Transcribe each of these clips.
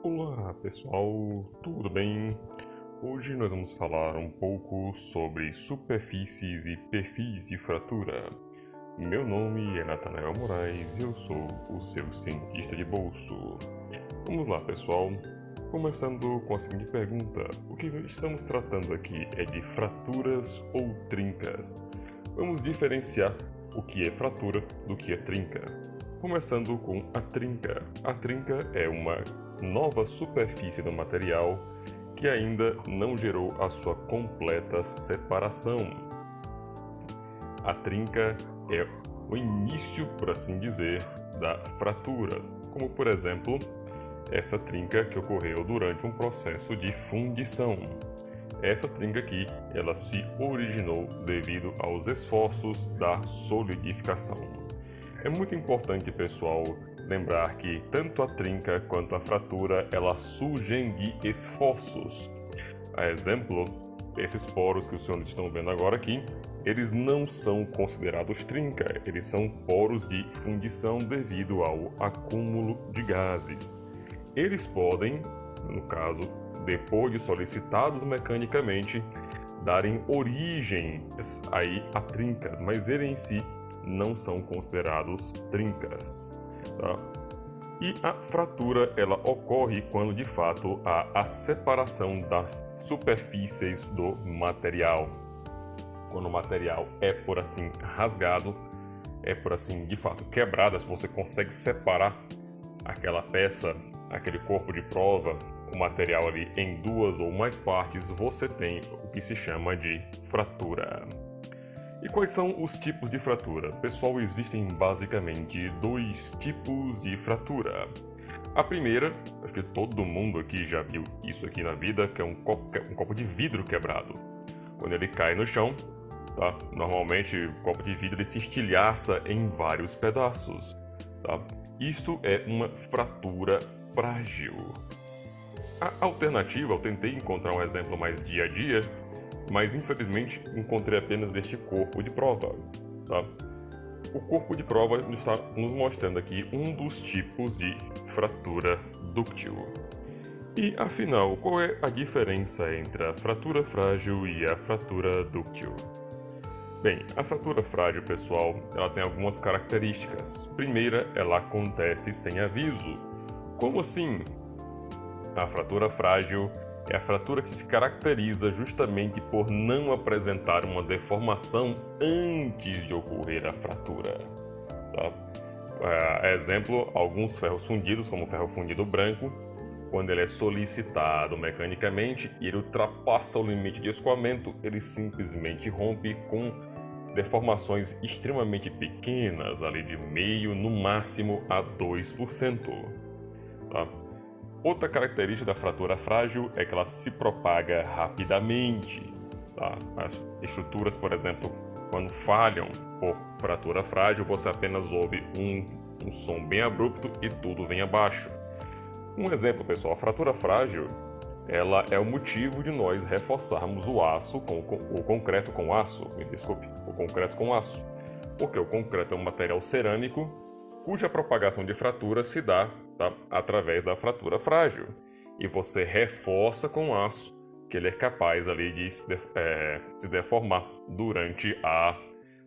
Olá pessoal, tudo bem? Hoje nós vamos falar um pouco sobre superfícies e perfis de fratura. Meu nome é Natanael Moraes e eu sou o seu cientista de bolso. Vamos lá pessoal, começando com a seguinte pergunta: o que estamos tratando aqui é de fraturas ou trincas? Vamos diferenciar o que é fratura do que é trinca. Começando com a trinca. A trinca é uma nova superfície do material que ainda não gerou a sua completa separação. A trinca é o início, por assim dizer, da fratura, como por exemplo, essa trinca que ocorreu durante um processo de fundição. Essa trinca aqui, ela se originou devido aos esforços da solidificação. É muito importante, pessoal, lembrar que tanto a trinca quanto a fratura, elas surgem de esforços. A exemplo, esses poros que os senhores estão vendo agora aqui, eles não são considerados trinca, eles são poros de fundição devido ao acúmulo de gases. Eles podem, no caso, depois de solicitados mecanicamente, darem origem a trincas, mas eles em si não são considerados trincas. Tá? E a fratura ela ocorre quando de fato há a separação das superfícies do material. Quando o material é por assim rasgado, é por assim de fato quebrado, se você consegue separar aquela peça, aquele corpo de prova, o material ali em duas ou mais partes, você tem o que se chama de fratura. E quais são os tipos de fratura? Pessoal, existem basicamente dois tipos de fratura. A primeira, acho que todo mundo aqui já viu isso aqui na vida, que é um copo de vidro quebrado. Quando ele cai no chão, tá? Normalmente o copo de vidro ele se estilhaça em vários pedaços. Tá? Isto é uma fratura frágil. A alternativa, eu tentei encontrar um exemplo mais dia a dia, mas infelizmente encontrei apenas este corpo de prova. Tá? O corpo de prova está nos mostrando aqui um dos tipos de fratura dúctil. E afinal, qual é a diferença entre a fratura frágil e a fratura dúctil? Bem, a fratura frágil, pessoal, ela tem algumas características. Primeira, ela acontece sem aviso. Como assim? A fratura frágil é a fratura que se caracteriza justamente por não apresentar uma deformação antes de ocorrer a fratura. Tá? Exemplo, alguns ferros fundidos, como o ferro fundido branco, quando ele é solicitado mecanicamente e ele ultrapassa o limite de escoamento, ele simplesmente rompe com deformações extremamente pequenas, ali de meio, no máximo a 2%. Tá? Outra característica da fratura frágil é que ela se propaga rapidamente. Tá? As estruturas, por exemplo, quando falham por fratura frágil, você apenas ouve um som bem abrupto e tudo vem abaixo. Um exemplo, pessoal, a fratura frágil, ela é o motivo de nós reforçarmos o concreto com aço, o concreto com aço. Porque o concreto é um material cerâmico cuja propagação de fratura se dá, tá, através da fratura frágil. E você reforça com aço, que ele é capaz ali de se deformar durante a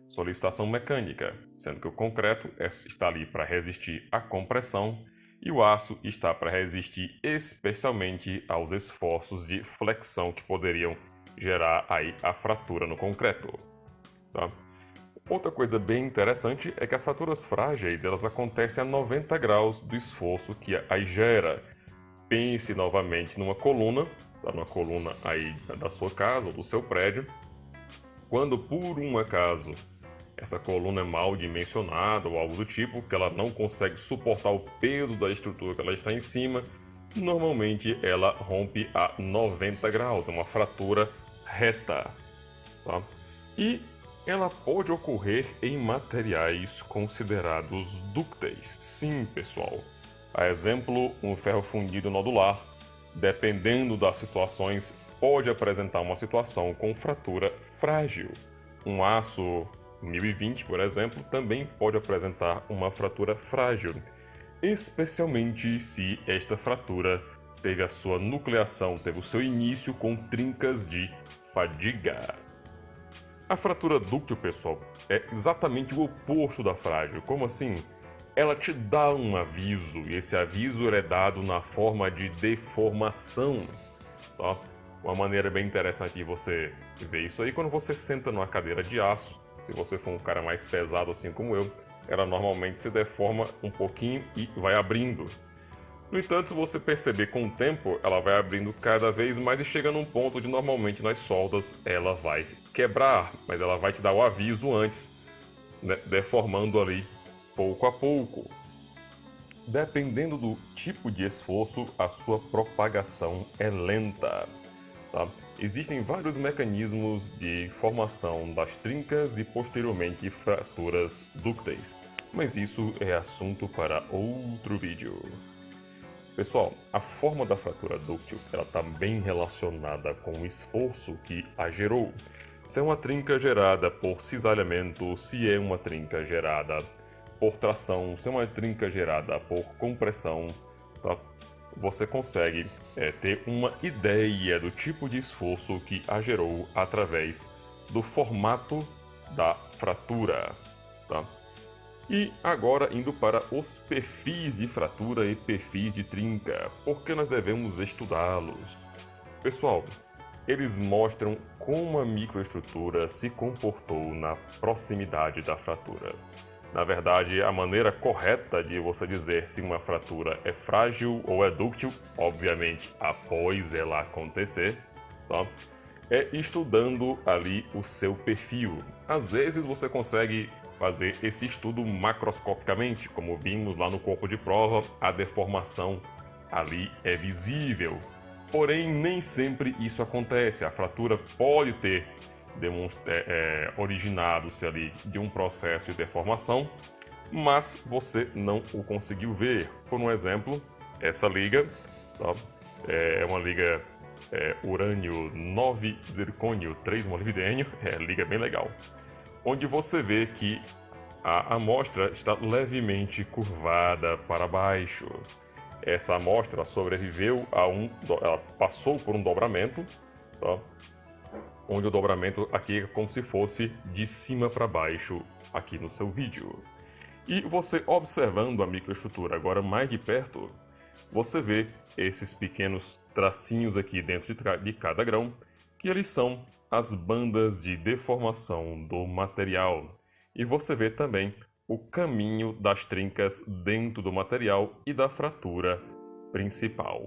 solicitação mecânica, sendo que o concreto está ali para resistir à compressão e o aço está para resistir especialmente aos esforços de flexão que poderiam gerar aí a fratura no concreto. Tá? Outra coisa bem interessante é que as fraturas frágeis elas acontecem a 90 graus do esforço que aí gera. Pense novamente numa coluna, tá? Numa coluna aí da sua casa ou do seu prédio. Quando por um acaso essa coluna é mal dimensionada ou algo do tipo, que ela não consegue suportar o peso da estrutura que ela está em cima, normalmente ela rompe a 90 graus, é uma fratura reta. Tá? E ela pode ocorrer em materiais considerados dúcteis. Sim, pessoal. A exemplo, um ferro fundido nodular, dependendo das situações, pode apresentar uma situação com fratura frágil. Um aço 1020, por exemplo, também pode apresentar uma fratura frágil, especialmente se esta fratura teve a sua nucleação, teve o seu início com trincas de fadiga. A fratura dúctil, pessoal, é exatamente o oposto da frágil. Como assim? Ela te dá um aviso, e esse aviso é dado na forma de deformação. Tá? Uma maneira bem interessante de você ver isso aí, quando você senta numa cadeira de aço, se você for um cara mais pesado assim como eu, ela normalmente se deforma um pouquinho e vai abrindo. No entanto, se você perceber com o tempo, ela vai abrindo cada vez mais e chega num ponto onde normalmente nas soldas ela vai quebrar, mas ela vai te dar o aviso antes, né, deformando ali pouco a pouco. Dependendo do tipo de esforço, a sua propagação é lenta. Tá? Existem vários mecanismos de formação das trincas e posteriormente fraturas dúcteis, mas isso é assunto para outro vídeo. Pessoal, a forma da fratura dúctil está bem relacionada com o esforço que a gerou. Se é uma trinca gerada por cisalhamento, se é uma trinca gerada por tração, se é uma trinca gerada por compressão, tá? Você consegue ter uma ideia do tipo de esforço que a gerou através do formato da fratura. Tá? E agora indo para os perfis de fratura e perfis de trinca, porque nós devemos estudá-los. Pessoal, eles mostram como a microestrutura se comportou na proximidade da fratura. Na verdade, a maneira correta de você dizer se uma fratura é frágil ou é dúctil, obviamente após ela acontecer, tá? É estudando ali o seu perfil. Às vezes você consegue fazer esse estudo macroscopicamente, como vimos lá no corpo de prova, a deformação ali é visível. Porém, nem sempre isso acontece. A fratura pode ter originado-se ali de um processo de deformação, mas você não o conseguiu ver. Por um exemplo, essa liga, tá? É uma liga urânio 9 zircônio 3 molibdênio, liga bem legal, onde você vê que a amostra está levemente curvada para baixo. Essa amostra sobreviveu ela passou por um dobramento, tá? Onde o dobramento aqui é como se fosse de cima para baixo aqui no seu vídeo. E você observando a microestrutura agora mais de perto, você vê esses pequenos tracinhos aqui dentro de cada grão, que eles são as bandas de deformação do material. E você vê também o caminho das trincas dentro do material e da fratura principal.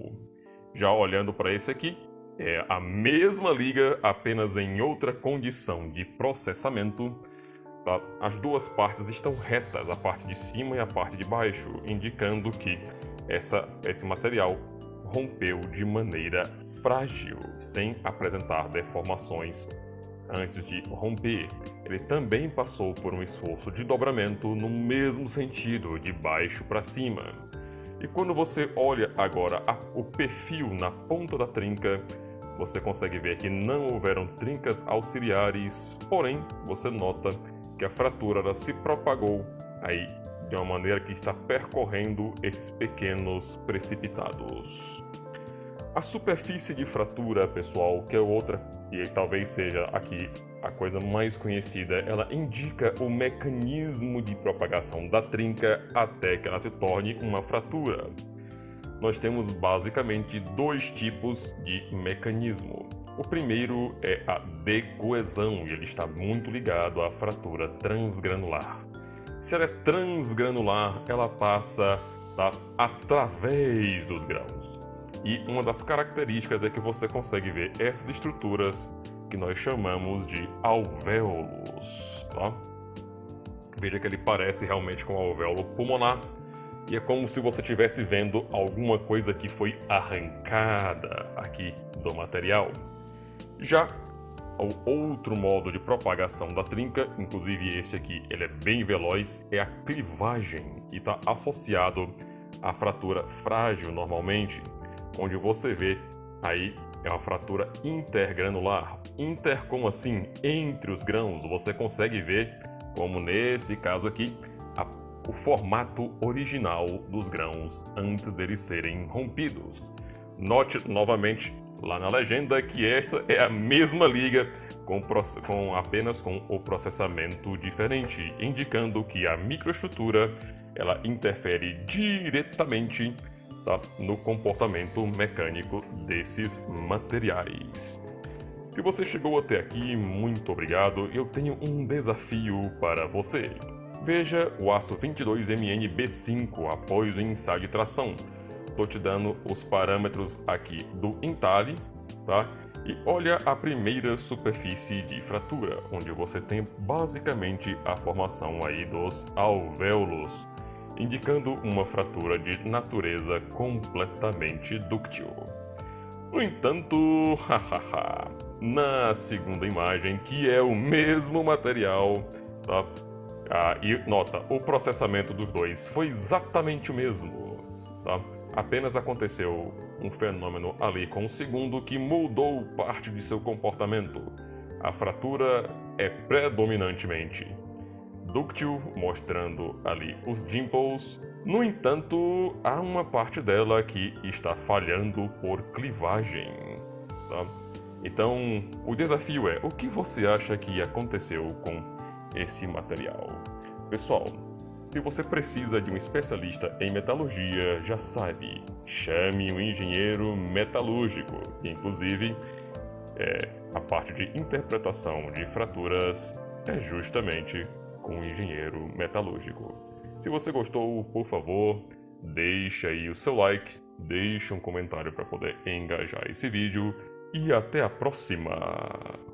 Já olhando para esse aqui, é a mesma liga, apenas em outra condição de processamento. Tá? As duas partes estão retas, a parte de cima e a parte de baixo, indicando que esse material rompeu de maneira frágil, sem apresentar deformações antes de romper. Ele também passou por um esforço de dobramento no mesmo sentido, de baixo para cima. E quando você olha agora o perfil na ponta da trinca, você consegue ver que não houveram trincas auxiliares, porém você nota que a fratura ela se propagou aí de uma maneira que está percorrendo esses pequenos precipitados. A superfície de fratura, pessoal, que é outra, e talvez seja aqui a coisa mais conhecida, ela indica o mecanismo de propagação da trinca até que ela se torne uma fratura. Nós temos basicamente dois tipos de mecanismo. O primeiro é a decoesão, e ele está muito ligado à fratura transgranular. Se ela é transgranular, ela passa através dos grãos. E uma das características é que você consegue ver essas estruturas que nós chamamos de alvéolos. Tá? Veja que ele parece realmente com o alvéolo pulmonar. E é como se você estivesse vendo alguma coisa que foi arrancada aqui do material. Já o outro modo de propagação da trinca, inclusive este aqui, ele é bem veloz, é a clivagem, e está associado à fratura frágil normalmente, onde você vê aí é uma fratura intergranular. Inter, como assim? Entre os grãos, você consegue ver, como nesse caso aqui, o formato original dos grãos antes deles serem rompidos. Note novamente lá na legenda que esta é a mesma liga apenas com o processamento diferente, indicando que a microestrutura ela interfere diretamente, tá, no comportamento mecânico desses materiais. Se você chegou até aqui, muito obrigado. Eu tenho um desafio para você. Veja o aço 22MnB5 após o ensaio de tração. Estou te dando os parâmetros aqui do entalhe, tá? E olha a primeira superfície de fratura, onde você tem basicamente a formação aí dos alvéolos, indicando uma fratura de natureza completamente dúctil. No entanto, na segunda imagem, que é o mesmo material, tá? E nota, o processamento dos dois foi exatamente o mesmo, tá? Apenas aconteceu um fenômeno ali com o segundo que mudou parte de seu comportamento. A fratura é predominantemente dúctil, mostrando ali os dimples. No entanto, há uma parte dela que está falhando por clivagem, tá? Então, o desafio é: o que você acha que aconteceu com esse material? Pessoal, se você precisa de um especialista em metalurgia, já sabe, chame um engenheiro metalúrgico. Inclusive, a parte de interpretação de fraturas é justamente com um engenheiro metalúrgico. Se você gostou, por favor, deixa aí o seu like, deixa um comentário para poder engajar esse vídeo e até a próxima!